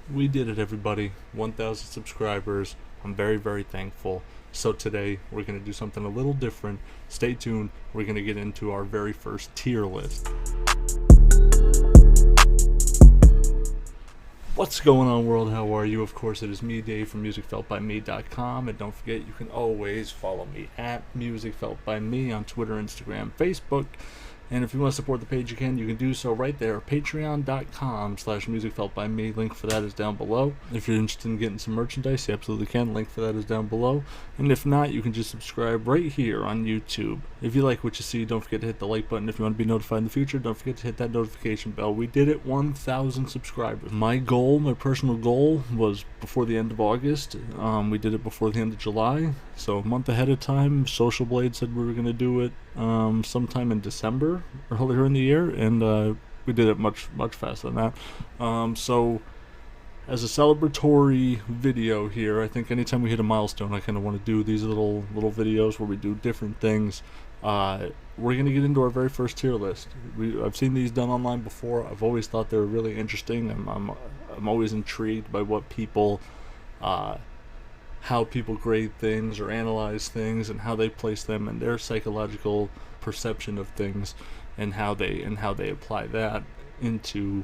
We did it, everybody. 1,000 subscribers. I'm very, very thankful. So today we're going to do something a little different. Stay tuned. We're going to get into our very first tier list. What's going on, world? How are you? Of course, it is me, Dave, from musicfeltbyme.com. And don't forget, you can always follow me at musicfeltbyme on Twitter, Instagram, Facebook. And if you want to support the page, you can do so right there. Patreon.com/musicfeltbyme. Link for that is down below. If you're interested in getting some merchandise, you absolutely can. Link for that is down below. And if not, you can just subscribe right here on YouTube. If you like what you see, don't forget to hit the like button. If you want to be notified in the future, don't forget to hit that notification bell. We did it, 1,000 subscribers. My personal goal, was before the end of August. We did it before the end of July. So a month ahead of time. Social Blade said we were going to do it sometime in December, earlier in the year, and we did it much faster than that. So as a celebratory video here, I think anytime we hit a milestone, I kind of want to do these little videos where we do different things. We're going to get into our very first tier list. I've seen these done online before. I've always thought they were really interesting. I'm always intrigued by what people how people grade things or analyze things, and how they place them and their psychological perception of things, and how they apply that into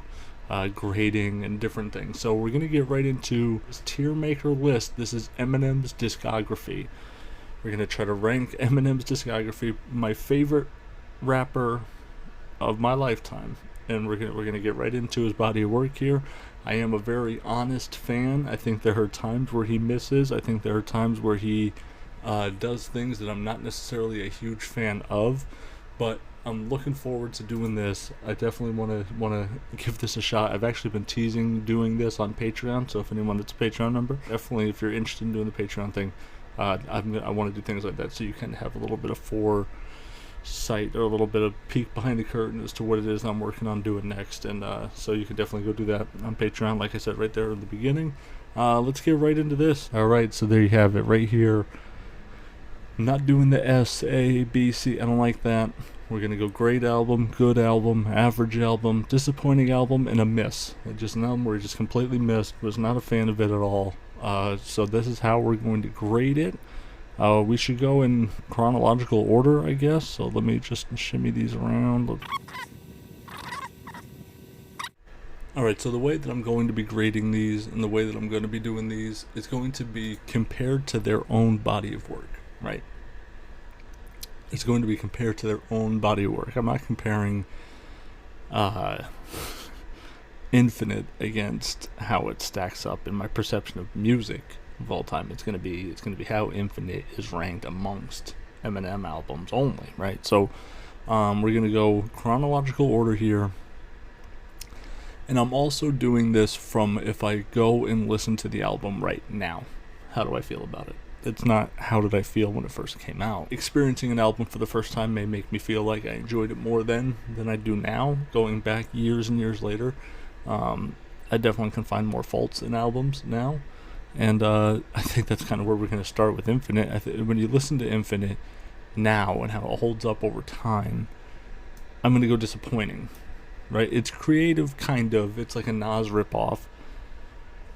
grading and different things. So we're gonna get right into this tier maker list. This is Eminem's discography. We're gonna try to rank Eminem's discography, my favorite rapper of my lifetime, and we're gonna get right into his body of work here. I am a very honest fan. I think there are times where he misses. I think there are times where he does things that I'm not necessarily a huge fan of, but I'm looking forward to doing this. I definitely want to give this a shot. I've actually been teasing doing this on Patreon, so if anyone that's a Patreon member, definitely, if you're interested in doing the Patreon thing, I want to do things like that, so you can have a little bit of foresight or a little bit of peek behind the curtain as to what it is I'm working on doing next. And so you can definitely go do that on Patreon, like I said right there in the beginning. Let's get right into this. Alright, so there you have it right here. I'm not doing the S, A, B, C. I don't like that. We're gonna go great album, good album, average album, disappointing album, and a miss. Just an album where I just completely missed. Was not a fan of it at all. So this is how we're going to grade it. We should go in chronological order, I guess. So let me just shimmy these around. Alright, so the way that I'm going to be grading these, and the way that I'm going to be doing these, is going to be compared to their own body of work, right? It's going to be compared to their own body of work. I'm not comparing Infinite against how it stacks up in my perception of music of all time. It's gonna be how Infinite is ranked amongst Eminem albums only, right? So we're gonna go chronological order here, and I'm also doing this from if I go and listen to the album right now, how do I feel about it? It's not how did I feel when it first came out. Experiencing an album for the first time may make me feel like I enjoyed it more then than I do now, going back years and years later. I definitely can find more faults in albums now. And I think that's kind of where we're going to start with Infinite. When you listen to Infinite now and how it holds up over time, I'm going to go disappointing, right? It's creative, kind of. It's like a Nas ripoff.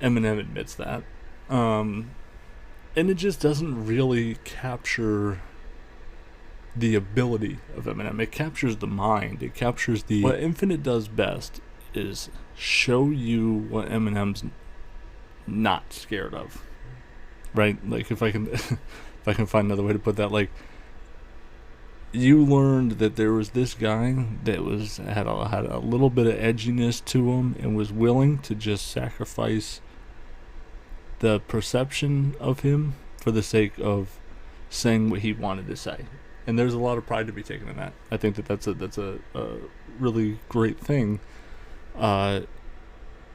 Eminem admits that. And it just doesn't really capture the ability of Eminem. It captures the mind. It captures the... What Infinite does best is show you what Eminem's not scared of, right? Like, if I can find another way to put that, like, you learned that there was this guy that had a little bit of edginess to him, and was willing to just sacrifice the perception of him for the sake of saying what he wanted to say. And there's a lot of pride to be taken in that. I think that's a really great thing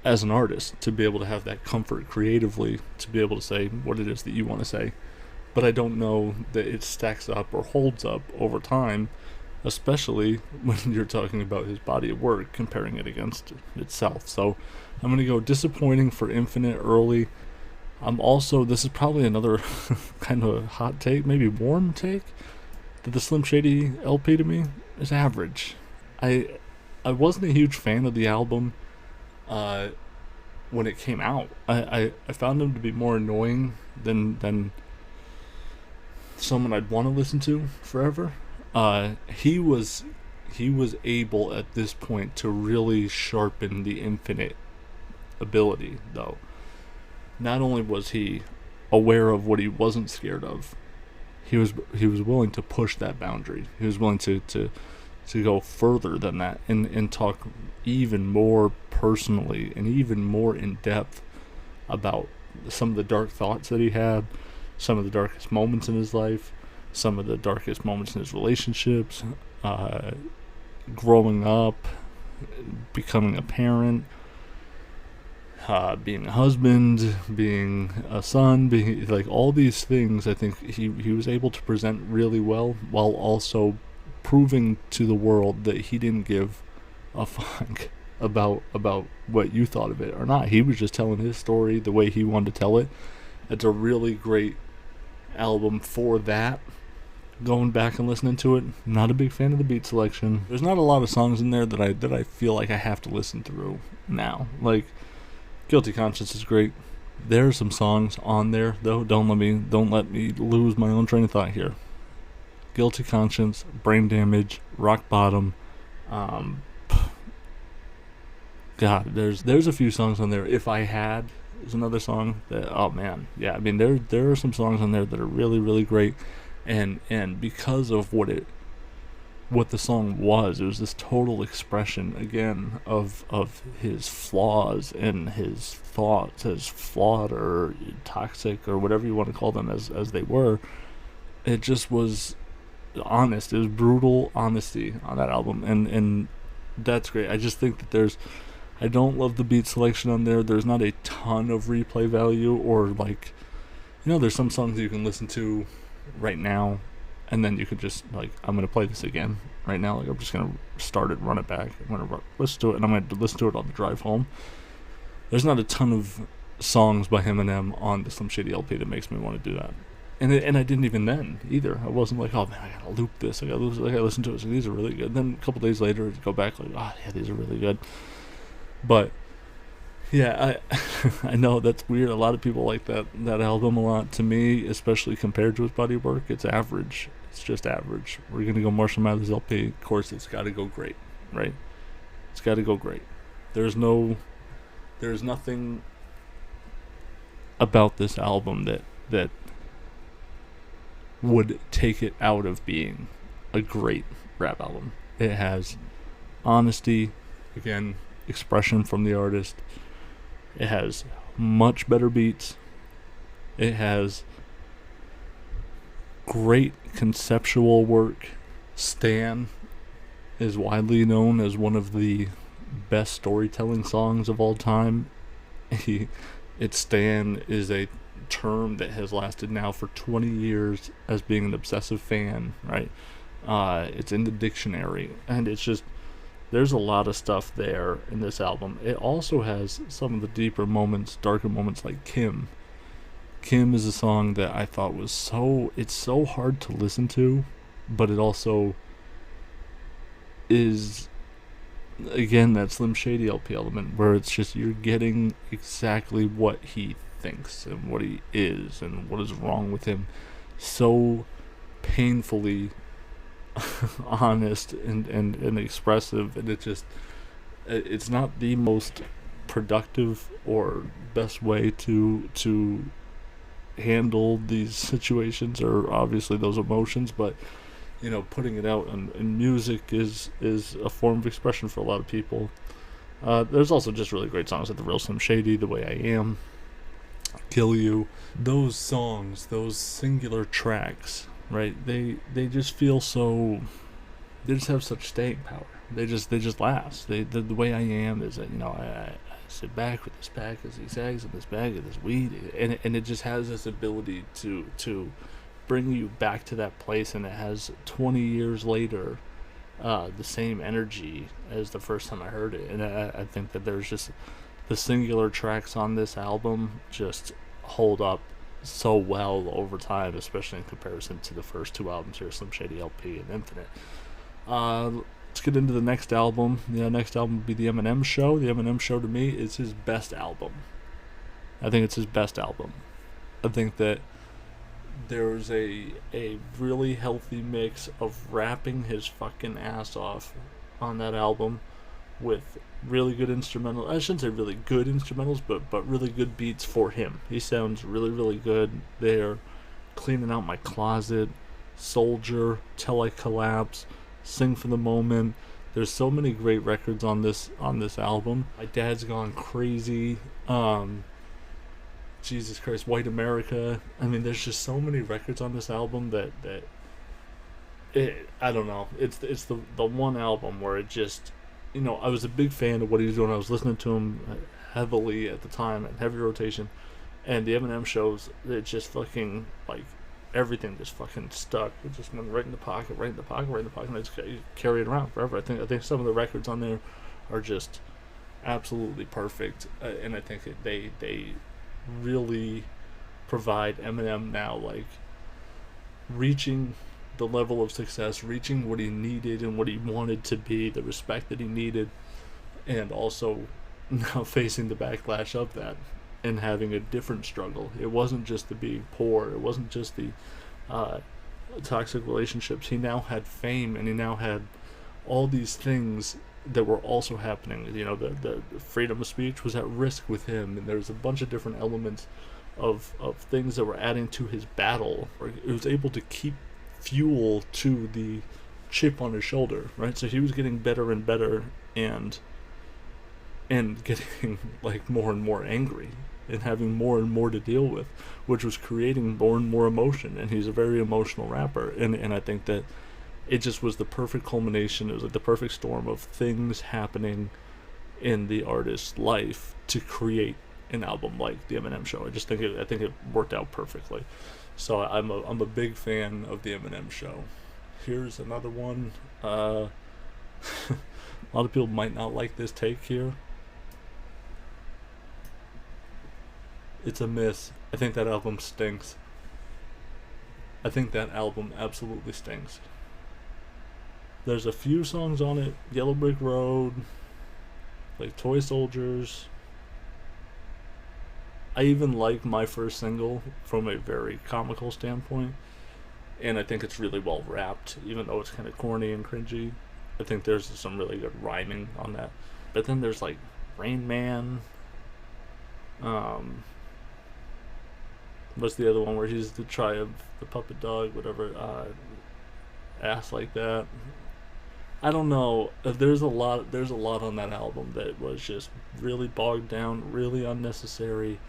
as an artist, to be able to have that comfort creatively to be able to say what it is that you want to say. But I don't know that it stacks up or holds up over time, especially when you're talking about his body of work, comparing it against itself. So I'm going to go disappointing for Infinite early. This is probably another kind of hot take, maybe warm take, that the Slim Shady LP to me is average. I wasn't a huge fan of the album. when it came out. I found him to be more annoying than someone I'd want to listen to forever. He was able at this point to really sharpen the Infinite ability, though. Not only was he aware of what he wasn't scared of, he was willing to push that boundary. He was willing to go further than that and talk even more personally and even more in depth about some of the dark thoughts that he had, some of the darkest moments in his life, some of the darkest moments in his relationships, growing up, becoming a parent, being a husband, being a son, being like all these things. I think he was able to present really well, while also proving to the world that he didn't give a fuck about what you thought of it or not. He was just telling his story the way he wanted to tell it. It's a really great album for that. Going back and listening to it, not a big fan of the beat selection. There's not a lot of songs in there that I feel like I have to listen through now. Like Guilty Conscience is great. There are some songs on there though. Don't let me lose my own train of thought here. Guilty Conscience, Brain Damage, Rock Bottom. God, there's a few songs on there. If I Had is another song that, oh man, yeah. I mean, there are some songs on there that are really, really great, and because of what the song was, it was this total expression again of his flaws and his thoughts, as flawed or toxic or whatever you want to call them as they were. It just was honest. It was brutal honesty on that album, and that's great. I just think that I don't love the beat selection on there. There's not a ton of replay value, or like, there's some songs that you can listen to right now, and then you could just like, I'm gonna play this again right now. Like, I'm just gonna start it, run it back. I'm gonna listen to it, and I'm gonna listen to it on the drive home. There's not a ton of songs by Eminem on the Slim Shady LP that makes me want to do that. And I didn't even then either. I wasn't like, oh man, I gotta loop this. I gotta listen to it. So these are really good. Then a couple days later, I'd go back like, oh yeah, these are really good. But yeah, I know that's weird. A lot of people like that album a lot. To me, especially compared to his body of work, it's average. It's just average. We're gonna go Marshall Mathers LP. Of course, it's got to go great, right? It's got to go great. There's nothing about this album that would take it out of being a great rap album. It has honesty, again, expression from the artist. It has much better beats. It has great conceptual work. Stan is widely known as one of the best storytelling songs of all time. Stan is a term that has lasted now for 20 years as being an obsessive fan, right? It's in the dictionary, and it's just, there's a lot of stuff there in this album. It also has some of the deeper moments, darker moments, like Kim. Kim is a song that I thought was it's so hard to listen to, but it also is, again, that Slim Shady LP element where it's just, you're getting exactly what he thinks and what he is and what is wrong with him, so painfully honest and expressive. And it's not the most productive or best way to handle these situations, or obviously those emotions, but putting it out in music is a form of expression for a lot of people. There's also just really great songs like The Real Slim Shady, The Way I Am, Kill You. Those songs, those singular tracks, right? They just feel so. They just have such staying power. They just last. The Way I Am is that I sit back with this pack as he sags and this bag of this weed, and it just has this ability to bring you back to that place, and it has 20 years later the same energy as the first time I heard it. And I think that there's just the singular tracks on this album just hold up so well over time, especially in comparison to the first two albums here, Slim Shady LP and Infinite. Let's get into the next album. The next album would be the Eminem Show. The Eminem Show to me is his best album. I think it's his best album. I think that there's a really healthy mix of rapping his fucking ass off on that album with really good instrumental. I shouldn't say really good instrumentals, but really good beats for him. He sounds really, really good there. Cleaning Out My Closet, Soldier, Till I Collapse, Sing for the Moment. There's so many great records on this album. My Dad's Gone Crazy. Jesus Christ, White America. I mean, there's just so many records on this album that I don't know. It's the one album where it just, I was a big fan of what he was doing. I was listening to him heavily at the time, at heavy rotation, and the Eminem shows, it just fucking, like, everything just fucking stuck. It just went right in the pocket, and I just carry it around forever. I think some of the records on there are just absolutely perfect, and I think they really provide Eminem now, like, reaching the level of success, reaching what he needed and what he wanted to be, the respect that he needed, and also now facing the backlash of that and having a different struggle. It wasn't just the being poor, it wasn't just the toxic relationships. He now had fame, and he now had all these things that were also happening. The freedom of speech was at risk with him, and there's a bunch of different elements of things that were adding to his battle. He was able to keep fuel to the chip on his shoulder, right? So he was getting better and better, and getting, like, more and more angry and having more and more to deal with, which was creating more and more emotion. And he's a very emotional rapper, and I think that it just was the perfect culmination. It was like the perfect storm of things happening in the artist's life to create an album like the Eminem Show. I think it worked out perfectly. So I'm a big fan of the Eminem Show. Here's another one. A lot of people might not like this take here. It's a miss. I think that album stinks. I think that album absolutely stinks. There's a few songs on it, Yellow Brick Road, like Toy Soldiers. I even like My First Single from a very comical standpoint, and I think it's really well rapped, even though it's kind of corny and cringy. I think there's some really good rhyming on that. But then there's, like, Rain Man. What's the other one where he's the Triumph, the puppet dog, whatever, ass like that. I don't know. There's a lot on that album that was just really bogged down, really unnecessary.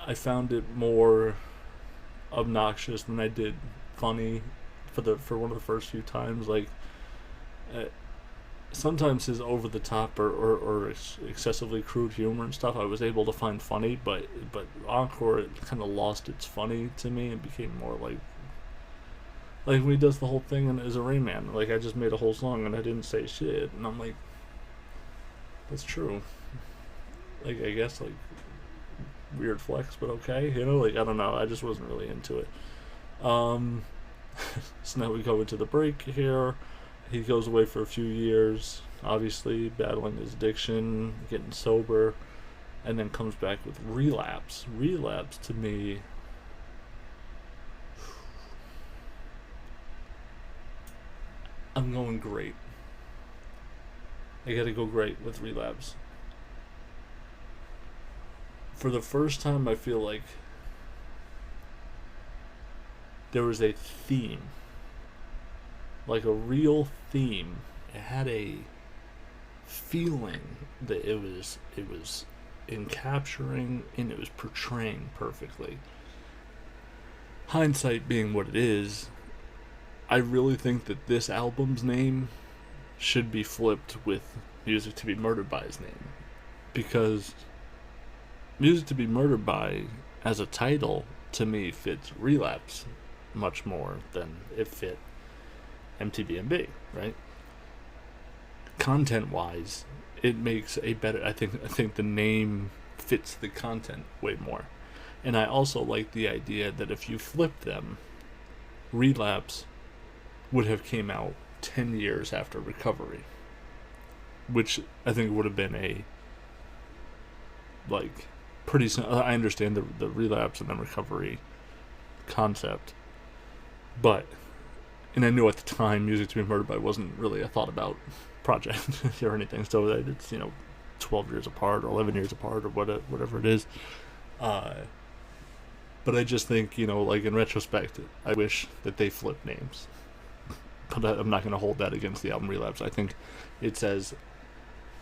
I found it more obnoxious than I did funny for one of the first few times. Like, sometimes his over the top or excessively crude humor and stuff I was able to find funny, but Encore, it kind of lost its funny to me and became more like when he does the whole thing as a Rain Man, like, I just made a whole song and I didn't say shit, and I'm like, that's true. Like, I guess, like, weird flex, but okay, like, I don't know, I just wasn't really into it. So now we go into the break here. He goes away for a few years, obviously battling his addiction, getting sober, and then comes back with Relapse. Relapse, to me, I'm going great. I gotta go great with Relapse. For the first time, I feel like there was a theme, like a real theme. It had a feeling that it was encapturing and it was portraying perfectly. Hindsight being what it is, I really think that this album's name should be flipped with Music to be Murdered by his name, because Music to be Murdered by as a title to me fits Relapse much more than it fit MTBMB, right? Content wise, it makes a better, I think the name fits the content way more. And I also like the idea that if you flip them, Relapse would have came out 10 years after Recovery, which I think would have been a, like, pretty. I understand the relapse and then recovery concept, but, and I knew at the time Music to Be Murdered By wasn't really a thought about project or anything, so that it's, 12 years apart or 11 years apart or whatever it is. But I just think, like, in retrospect, I wish that they flipped names. But I'm not going to hold that against the album Relapse. I think it's as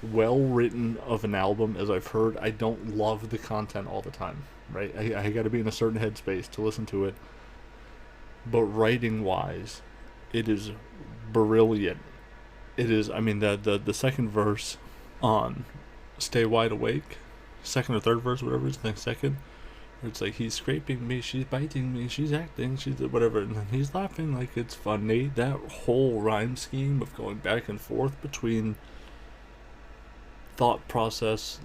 well written of an album as I've heard. I don't love the content all the time, right? I got to be in a certain headspace to listen to it. But writing wise, it is brilliant. It is, the second verse on Stay Wide Awake, second or third verse, whatever it is, I think second, where it's like, he's scraping me, she's biting me, she's acting, she's whatever, and then he's laughing like it's funny. That whole rhyme scheme of going back and forth between thought process,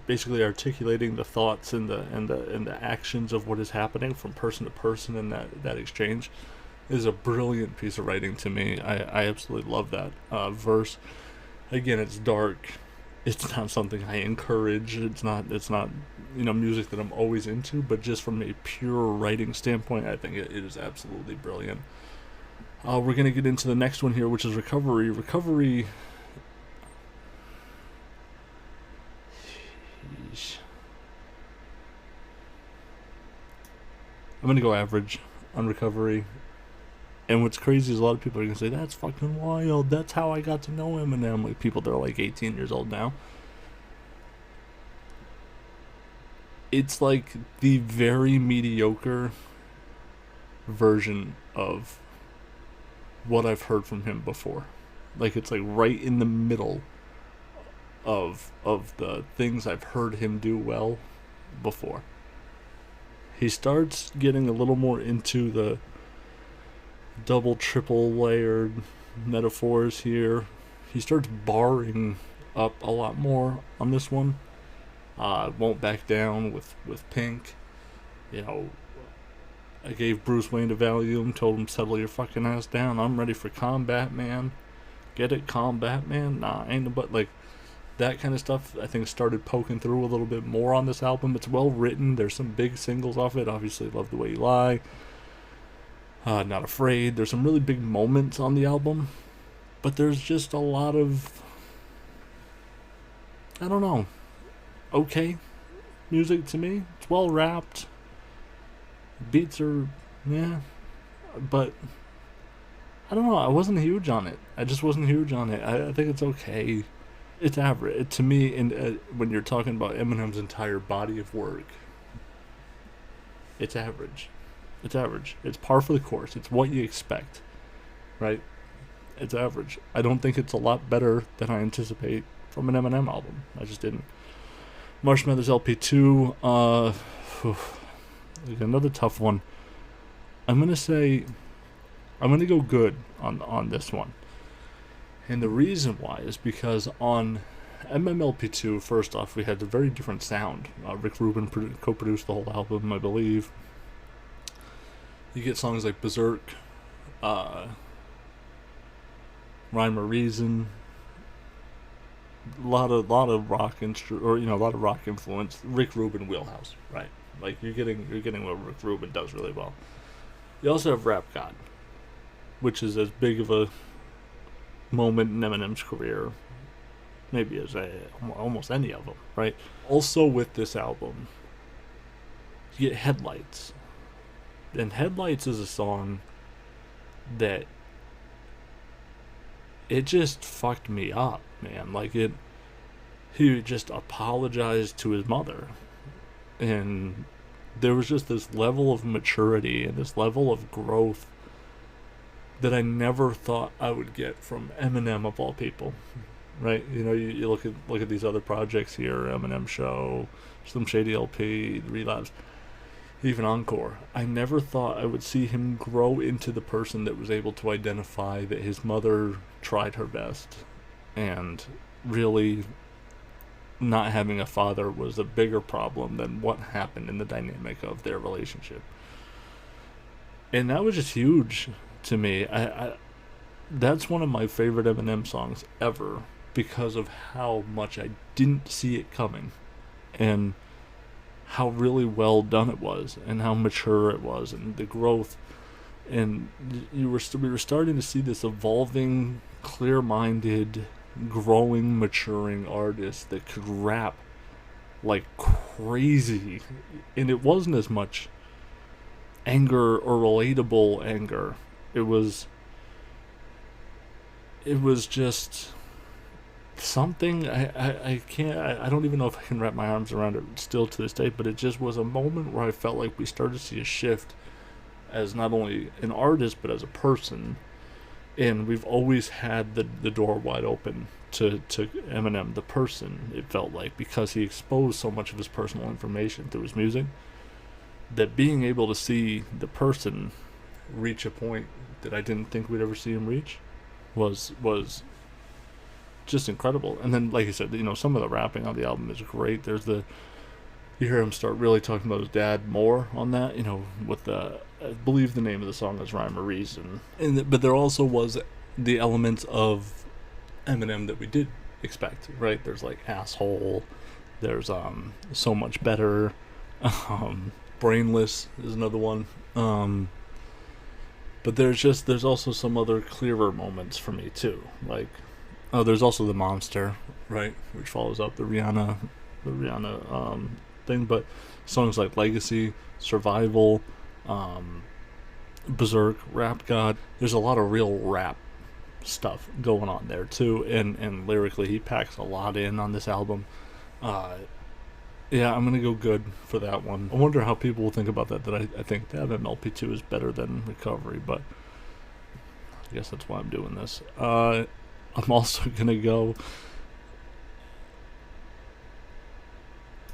basically articulating the thoughts and the actions of what is happening from person to person in that exchange, is a brilliant piece of writing to me. I absolutely love that verse. Again, it's dark. It's not something I encourage. It's not music that I'm always into, but just from a pure writing standpoint, I think it is absolutely brilliant. We're going to get into the next one here, which is Recovery. Recovery... Sheesh. I'm going to go average on Recovery. And what's crazy is a lot of people are going to say, that's fucking wild. That's how I got to know Eminem. Like, people that are like 18 years old now. It's like the very mediocre version of what I've heard from him before. Like, it's like right in the middle of the things I've heard him do well before. He starts getting a little more into the double, triple layered metaphors here. He starts barring up a lot more on this one. Won't back down with Pink. I gave Bruce Wayne a Valium, told him, settle your fucking ass down. I'm ready for combat, man. Get it, combat, man? Nah, ain't no but, like, that kind of stuff, I think, started poking through a little bit more on this album. It's well written. There's some big singles off it. Obviously, Love the Way You Lie. Not Afraid. There's some really big moments on the album, but there's just a lot of, I don't know, okay music to me. It's well rapped. Beats are, yeah, but I don't know. I wasn't huge on it. I just wasn't huge on it. I think it's okay. It's average to me. And when you're talking about Eminem's entire body of work, it's average. It's average. It's par for the course. It's what you expect, right? It's average. I don't think it's a lot better than I anticipate from an Eminem album. I just didn't. Marshall Mathers LP2, another tough one. I'm going to go good on this one. And the reason why is because on MMLP2, first off, we had a very different sound. Rick Rubin co-produced the whole album, I believe. You get songs like Berserk, Rhyme or Reason, a lot of rock a lot of rock influence. Rick Rubin wheelhouse, right? Like you're getting what Rick Rubin does really well. You also have Rap God, which is as big of a moment in Eminem's career, maybe as almost any of them, right? Also with this album, you get Headlights. And Headlights is a song that it just fucked me up, man. Like he just apologized to his mother. And there was just this level of maturity and this level of growth that I never thought I would get from Eminem of all people. Right? You look at these other projects here, Eminem Show, Slim Shady LP, Relapse, even Encore. I never thought I would see him grow into the person that was able to identify that his mother tried her best, and really not having a father was a bigger problem than what happened in the dynamic of their relationship. And that was just huge to me. that's one of my favorite Eminem songs ever because of how much I didn't see it coming, and how really well done it was, and how mature it was, and the growth. And we were starting to see this evolving, clear-minded, growing, maturing artist that could rap like crazy, and it wasn't as much anger or relatable anger. It was just something I can't, I don't even know if I can wrap my arms around it still to this day, but it just was a moment where I felt like we started to see a shift as not only an artist but as a person. And we've always had the door wide open to Eminem, the person, it felt like, because he exposed so much of his personal information through his music, that being able to see the person reach a point that I didn't think we'd ever see him reach was just incredible. And then, like I said, some of the rapping on the album is great. You hear him start really talking about his dad more on that, with I believe the name of the song is Rhyme or Reason. But there also was the elements of Eminem that we did expect, right? There's like Asshole, there's So Much Better, Brainless is another one. But there's also some other clearer moments for me too. Like, there's also The Monster, right, which follows up the Rihanna thing. But songs like Legacy, Survival, Berserk, Rap God, there's a lot of real rap stuff going on there too, and lyrically he packs a lot in on this album. Yeah, I'm gonna go good for that one. I wonder how people will think about that I think the MLP2 is better than Recovery, but I guess that's why I'm doing this. I'm also gonna go,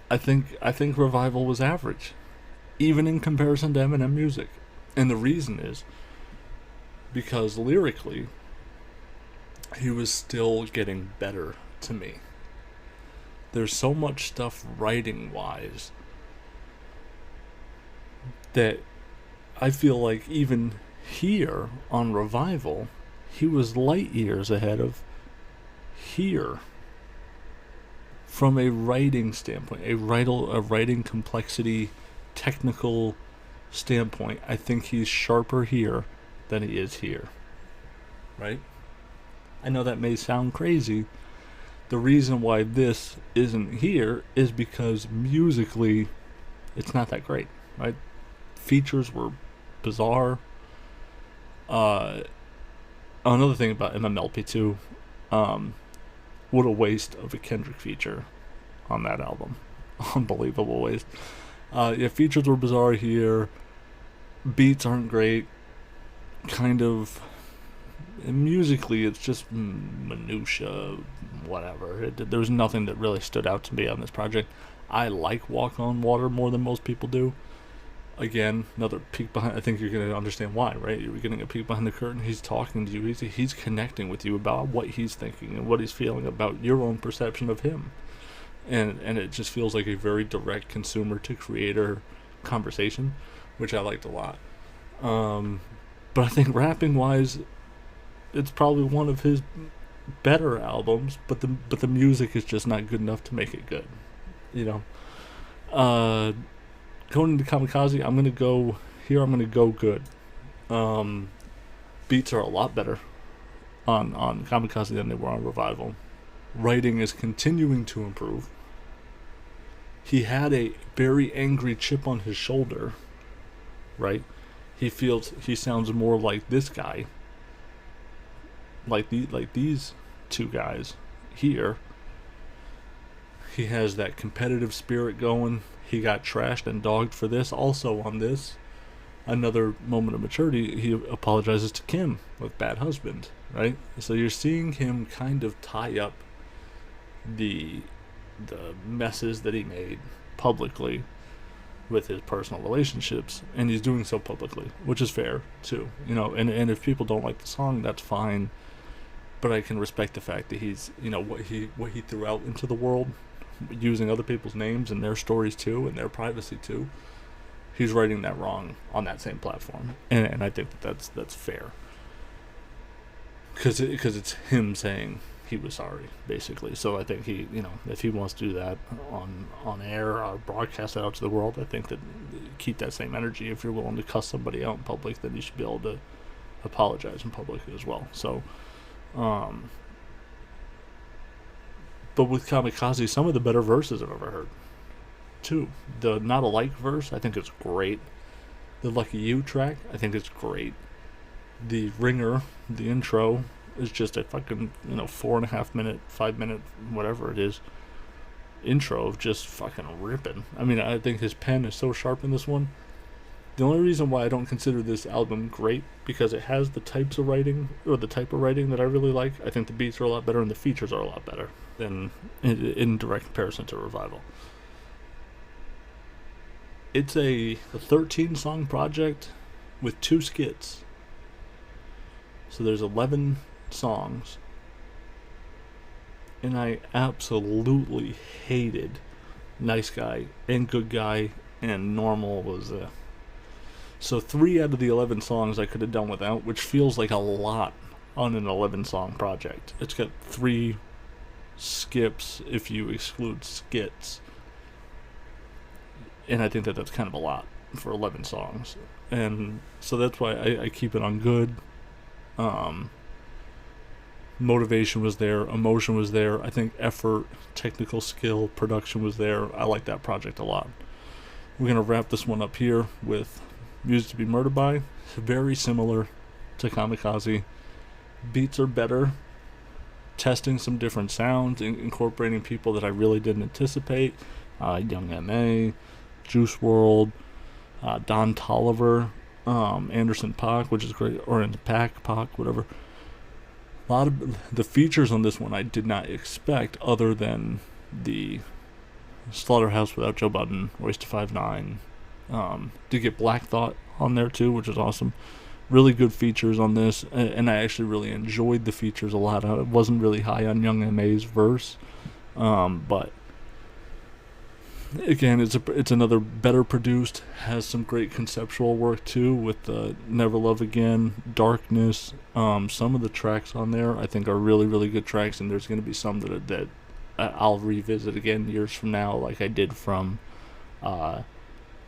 I think Revival was average, even in comparison to Eminem music. And the reason is because lyrically, he was still getting better to me. There's so much stuff writing-wise that I feel like even here on Revival, he was light years ahead of here. From a writing standpoint, a writing complexity, technical standpoint, I think he's sharper here than he is here. Right? I know that may sound crazy. The reason why this isn't here is because musically, it's not that great, right? Features were bizarre. Another thing about MMLP2, what a waste of a Kendrick feature on that album. Unbelievable waste. Features were bizarre here. Beats aren't great. Kind of, musically, it's just minutia, whatever. There was nothing that really stood out to me on this project. I like Walk on Water more than most people do. Again, another peek behind. I think you're going to understand why, right? You're getting a peek behind the curtain. He's talking to you. He's connecting with you about what he's thinking and what he's feeling about your own perception of him. And it just feels like a very direct consumer to creator conversation, which I liked a lot. But I think rapping wise, it's probably one of his better albums, but the music is just not good enough to make it good. Going into Kamikaze, I'm gonna go good. Beats are a lot better on Kamikaze than they were on Revival. Writing is continuing to improve. He had a very angry chip on his shoulder, right? He sounds more like this guy, like these two guys here. He has that competitive spirit going. He got trashed and dogged for this. Also on this, another moment of maturity, he apologizes to Kim with Bad Husband, right? So you're seeing him kind of tie up the messes that he made publicly with his personal relationships, and he's doing so publicly, which is fair too. And if people don't like the song, that's fine. But I can respect the fact that he's, what he threw out into the world, using other people's names and their stories too, and their privacy too. He's righting that wrong on that same platform, and I think that's fair. because it's him saying he was sorry, basically. So I think he, if he wants to do that on air or broadcast it out to the world, I think that keep that same energy. If you're willing to cuss somebody out in public, then you should be able to apologize in public as well. So, but with Kamikaze, some of the better verses I've ever heard, too. The Not Alike verse, I think is great. The Lucky You track, I think is great. The Ringer, the intro, is just a fucking, 4.5 minute, 5 minute, whatever it is, intro of just fucking ripping. I mean, I think his pen is so sharp in this one. The only reason why I don't consider this album great, because it has the types of writing, or the type of writing that I really like. I think the beats are a lot better and the features are a lot better than in direct comparison to Revival. It's a 13-song project with 2 skits. So there's 11 songs. And I absolutely hated Nice Guy and Good Guy, and Normal was so 3 out of the 11 songs I could have done without, which feels like a lot on an 11-song project. It's got 3 skips if you exclude skits. And I think that that's kind of a lot for 11 songs. And so that's why I keep it on Good. Motivation was there, emotion was there, I think effort, technical skill, production was there. I like that project a lot. We're going to wrap this one up here with Music to Be Murdered By. Very similar to Kamikaze. Beats are better. Testing some different sounds, incorporating people that I really didn't anticipate. Young M.A., Juice WRLD, Don Toliver, Anderson .Paak, which is great, or in Pac, whatever. A lot of the features on this one I did not expect, other than the Slaughterhouse Without Joe Budden, Royce da 5'9". Did get Black Thought on there too, which is awesome. Really good features on this, and I actually really enjoyed the features a lot. I wasn't really high on Young M.A.'s verse, but again, it's another better produced, has some great conceptual work too, with Never Love Again, Darkness. Some of the tracks on there I think are really, really good tracks, and there's going to be some that I'll revisit again years from now, like I did from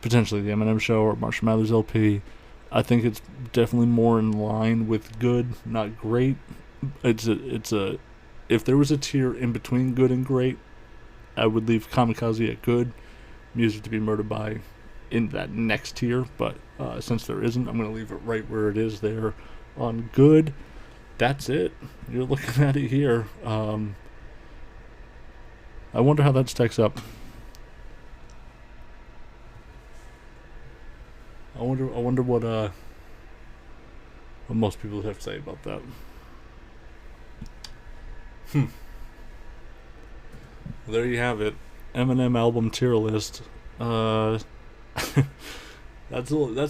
potentially the Eminem Show or Marshall Mathers LP. I think it's definitely more in line with good, not great. It's a if there was a tier in between good and great, I would leave Kamikaze at good, Music to Be Murdered By in that next tier, but since there isn't, I'm going to leave it right where it is there on good. That's it. You're looking at it here. I wonder how that stacks up. I wonder what most people would have to say about that. There you have it. Eminem album tier list. That's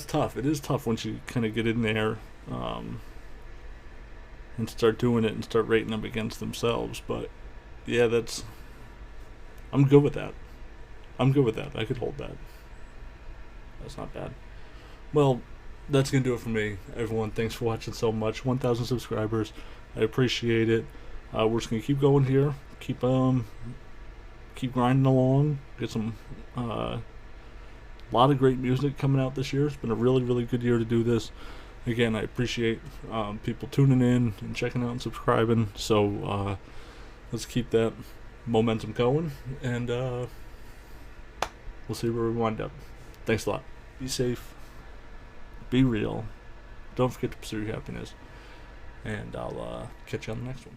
tough. It is tough once you kind of get in there and start doing it and start rating them against themselves. But yeah, I'm good with that. I could hold that. That's not bad. Well, that's going to do it for me, everyone. Thanks for watching so much. 1,000 subscribers. I appreciate it. We're just going to keep going here. Keep grinding along. Get some lot of great music coming out this year. It's been a really, really good year to do this. Again, I appreciate people tuning in and checking out and subscribing. So let's keep that momentum going, and we'll see where we wind up. Thanks a lot. Be safe. Be real. Don't forget to pursue your happiness. And I'll catch you on the next one.